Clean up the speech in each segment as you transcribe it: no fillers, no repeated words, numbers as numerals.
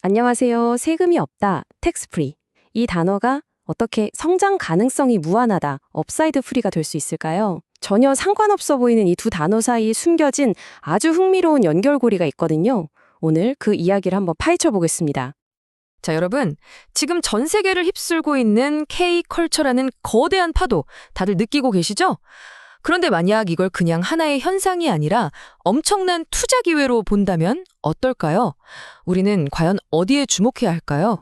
안녕하세요. 세금이 없다, 텍스 프리. 이 단어가 어떻게 성장 가능성이 무한하다, 업사이드 프리가 될 수 있을까요? 전혀 상관없어 보이는 이 두 단어 사이에 숨겨진 아주 흥미로운 연결고리가 있거든요. 오늘 그 이야기를 한번 파헤쳐 보겠습니다. 자, 여러분. 지금 전 세계를 휩쓸고 있는 K컬처라는 거대한 파도 다들 느끼고 계시죠? 그런데 만약 이걸 그냥 하나의 현상이 아니라 엄청난 투자 기회로 본다면 어떨까요? 우리는 과연 어디에 주목해야 할까요?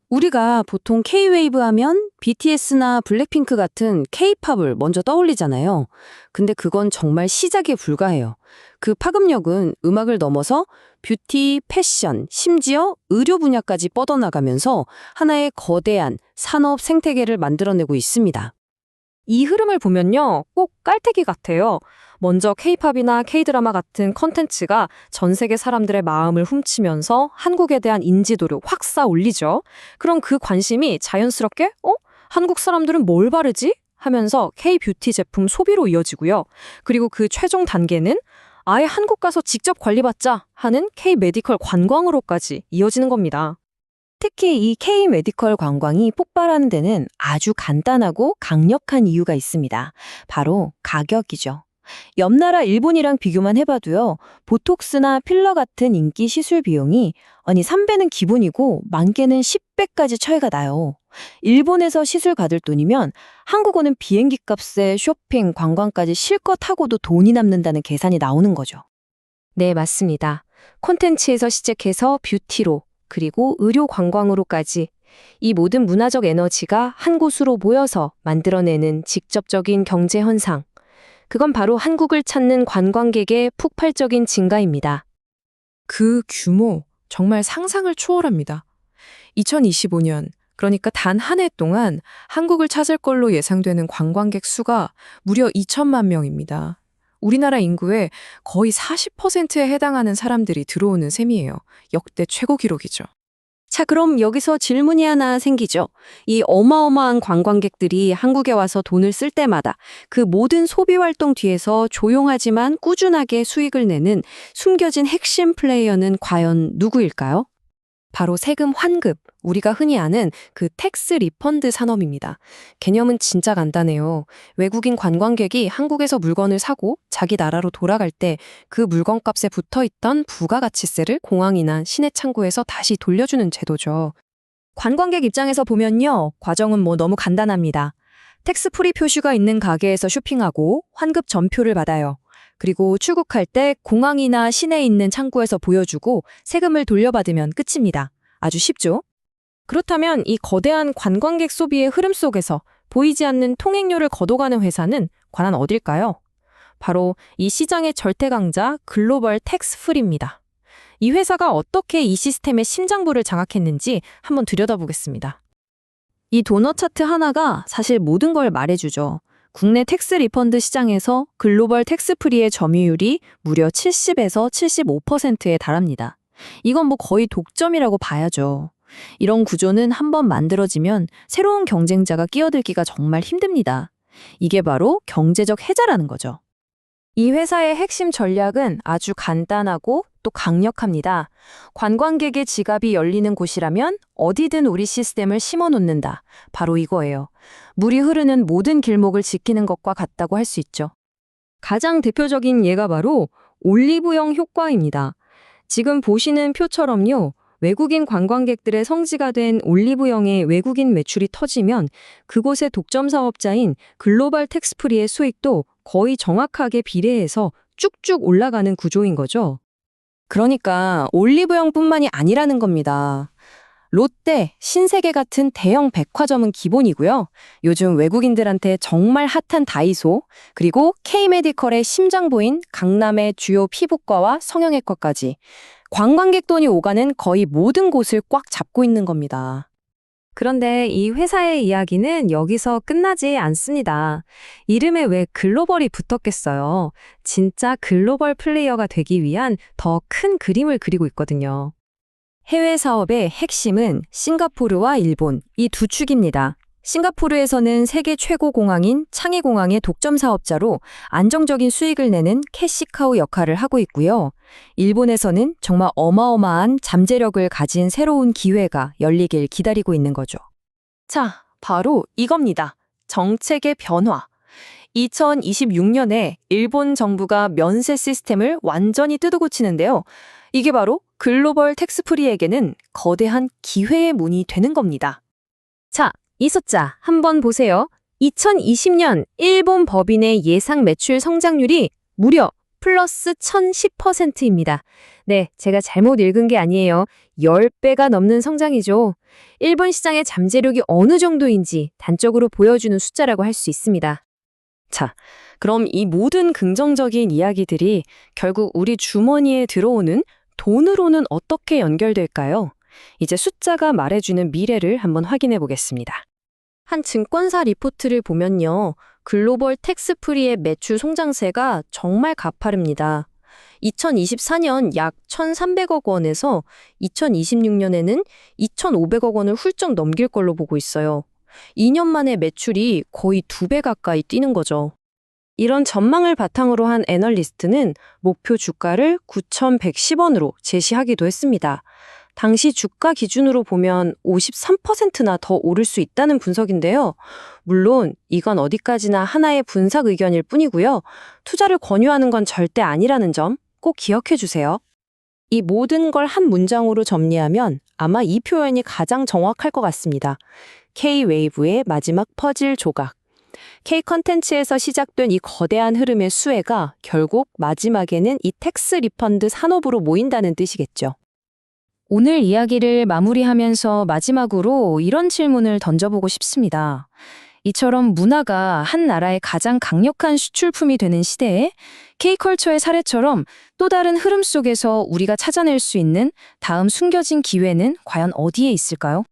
우리가 보통 K-웨이브 하면 BTS나 블랙핑크 같은 K-팝을 먼저 떠올리잖아요. 근데 그건 정말 시작에 불과해요. 그 파급력은 음악을 넘어서 뷰티, 패션, 심지어 의료 분야까지 뻗어나가면서 하나의 거대한 산업 생태계를 만들어내고 있습니다. 이 흐름을 보면요, 꼭 깔때기 같아요. 먼저 K-팝이나 K-드라마 같은 컨텐츠가 전 세계 사람들의 마음을 훔치면서 한국에 대한 인지도를 확 쌓아올리죠. 그럼 그 관심이 자연스럽게 한국 사람들은 뭘 바르지? 하면서 K-뷰티 제품 소비로 이어지고요. 그리고 그 최종 단계는 아예 한국 가서 직접 관리받자 하는 K-메디컬 관광으로까지 이어지는 겁니다. 특히 이 K-메디컬 관광이 폭발하는 데는 아주 간단하고 강력한 이유가 있습니다. 바로 가격이죠. 옆 나라 일본이랑 비교만 해봐도요. 보톡스나 필러 같은 인기 시술 비용이 3배는 기본이고 많게는 10배까지 차이가 나요. 일본에서 시술 받을 돈이면 한국 오는 비행기 값에 쇼핑, 관광까지 실컷 하고도 돈이 남는다는 계산이 나오는 거죠. 네, 맞습니다. 콘텐츠에서 시작해서 뷰티로 그리고 의료 관광으로까지 이 모든 문화적 에너지가 한 곳으로 모여서 만들어내는 직접적인 경제 현상. 그건 바로 한국을 찾는 관광객의 폭발적인 증가입니다. 그 규모 정말 상상을 초월합니다. 2025년, 그러니까 단 한 해 동안 한국을 찾을 걸로 예상되는 관광객 수가 무려 2천만 명입니다. 우리나라 인구의 거의 40%에 해당하는 사람들이 들어오는 셈이에요. 역대 최고 기록이죠. 자, 그럼 여기서 질문이 하나 생기죠. 이 어마어마한 관광객들이 한국에 와서 돈을 쓸 때마다 그 모든 소비 활동 뒤에서 조용하지만 꾸준하게 수익을 내는 숨겨진 핵심 플레이어는 과연 누구일까요? 바로 세금 환급, 우리가 흔히 아는 그 텍스 리펀드 산업입니다. 개념은 진짜 간단해요. 외국인 관광객이 한국에서 물건을 사고 자기 나라로 돌아갈 때 그 물건값에 붙어있던 부가가치세를 공항이나 시내 창구에서 다시 돌려주는 제도죠. 관광객 입장에서 보면요, 과정은 너무 간단합니다. 텍스 프리 표시가 있는 가게에서 쇼핑하고 환급 전표를 받아요. 그리고 출국할 때 공항이나 시내에 있는 창구에서 보여주고 세금을 돌려받으면 끝입니다. 아주 쉽죠? 그렇다면 이 거대한 관광객 소비의 흐름 속에서 보이지 않는 통행료를 걷어가는 회사는 과연 어딜까요? 바로 이 시장의 절대 강자 글로벌 텍스 프리입니다. 이 회사가 어떻게 이 시스템의 심장부를 장악했는지 한번 들여다보겠습니다. 이 도넛 차트 하나가 사실 모든 걸 말해주죠. 국내 텍스 리펀드 시장에서 글로벌 텍스 프리의 점유율이 무려 70에서 75%에 달합니다. 이건 거의 독점이라고 봐야죠. 이런 구조는 한번 만들어지면 새로운 경쟁자가 끼어들기가 정말 힘듭니다. 이게 바로 경제적 해자라는 거죠. 이 회사의 핵심 전략은 아주 간단하고 또 강력합니다. 관광객의 지갑이 열리는 곳이라면 어디든 우리 시스템을 심어놓는다. 바로 이거예요. 물이 흐르는 모든 길목을 지키는 것과 같다고 할 수 있죠. 가장 대표적인 예가 바로 올리브영 효과입니다. 지금 보시는 표처럼요. 외국인 관광객들의 성지가 된 올리브영의 외국인 매출이 터지면 그곳의 독점 사업자인 글로벌 텍스프리의 수익도 거의 정확하게 비례해서 쭉쭉 올라가는 구조인 거죠. 그러니까 올리브영뿐만이 아니라는 겁니다. 롯데, 신세계 같은 대형 백화점은 기본이고요. 요즘 외국인들한테 정말 핫한 다이소, 그리고 K-메디컬의 심장부인 강남의 주요 피부과와 성형외과까지 관광객 돈이 오가는 거의 모든 곳을 꽉 잡고 있는 겁니다. 그런데 이 회사의 이야기는 여기서 끝나지 않습니다. 이름에 왜 글로벌이 붙었겠어요? 진짜 글로벌 플레이어가 되기 위한 더 큰 그림을 그리고 있거든요. 해외 사업의 핵심은 싱가포르와 일본, 이 두 축입니다. 싱가포르에서는 세계 최고 공항인 창의공항의 독점 사업자로 안정적인 수익을 내는 캐시카우 역할을 하고 있고요. 일본에서는 정말 어마어마한 잠재력을 가진 새로운 기회가 열리길 기다리고 있는 거죠. 자, 바로 이겁니다. 정책의 변화. 2026년에 일본 정부가 면세 시스템을 완전히 뜯어고치는데요. 이게 바로 글로벌 텍스프리에게는 거대한 기회의 문이 되는 겁니다. 자, 이 숫자 한번 보세요. 2020년 일본 법인의 예상 매출 성장률이 무려 플러스 1010%입니다. 네, 제가 잘못 읽은 게 아니에요. 10배가 넘는 성장이죠. 일본 시장의 잠재력이 어느 정도인지 단적으로 보여주는 숫자라고 할 수 있습니다. 자, 그럼 이 모든 긍정적인 이야기들이 결국 우리 주머니에 들어오는 돈으로는 어떻게 연결될까요? 이제 숫자가 말해주는 미래를 한번 확인해 보겠습니다. 한 증권사 리포트를 보면요. 글로벌 텍스프리의 매출 성장세가 정말 가파릅니다. 2024년 약 1,300억 원에서 2026년에는 2,500억 원을 훌쩍 넘길 걸로 보고 있어요. 2년 만에 매출이 거의 2배 가까이 뛰는 거죠. 이런 전망을 바탕으로 한 애널리스트는 목표 주가를 9,110원으로 제시하기도 했습니다. 당시 주가 기준으로 보면 53%나 더 오를 수 있다는 분석인데요. 물론 이건 어디까지나 하나의 분석 의견일 뿐이고요. 투자를 권유하는 건 절대 아니라는 점 꼭 기억해 주세요. 이 모든 걸 한 문장으로 정리하면 아마 이 표현이 가장 정확할 것 같습니다. K-웨이브의 마지막 퍼즐 조각. K-컨텐츠에서 시작된 이 거대한 흐름의 수혜가 결국 마지막에는 이 텍스 리펀드 산업으로 모인다는 뜻이겠죠. 오늘 이야기를 마무리하면서 마지막으로 이런 질문을 던져보고 싶습니다. 이처럼 문화가 한 나라의 가장 강력한 수출품이 되는 시대에 K컬처의 사례처럼 또 다른 흐름 속에서 우리가 찾아낼 수 있는 다음 숨겨진 기회는 과연 어디에 있을까요?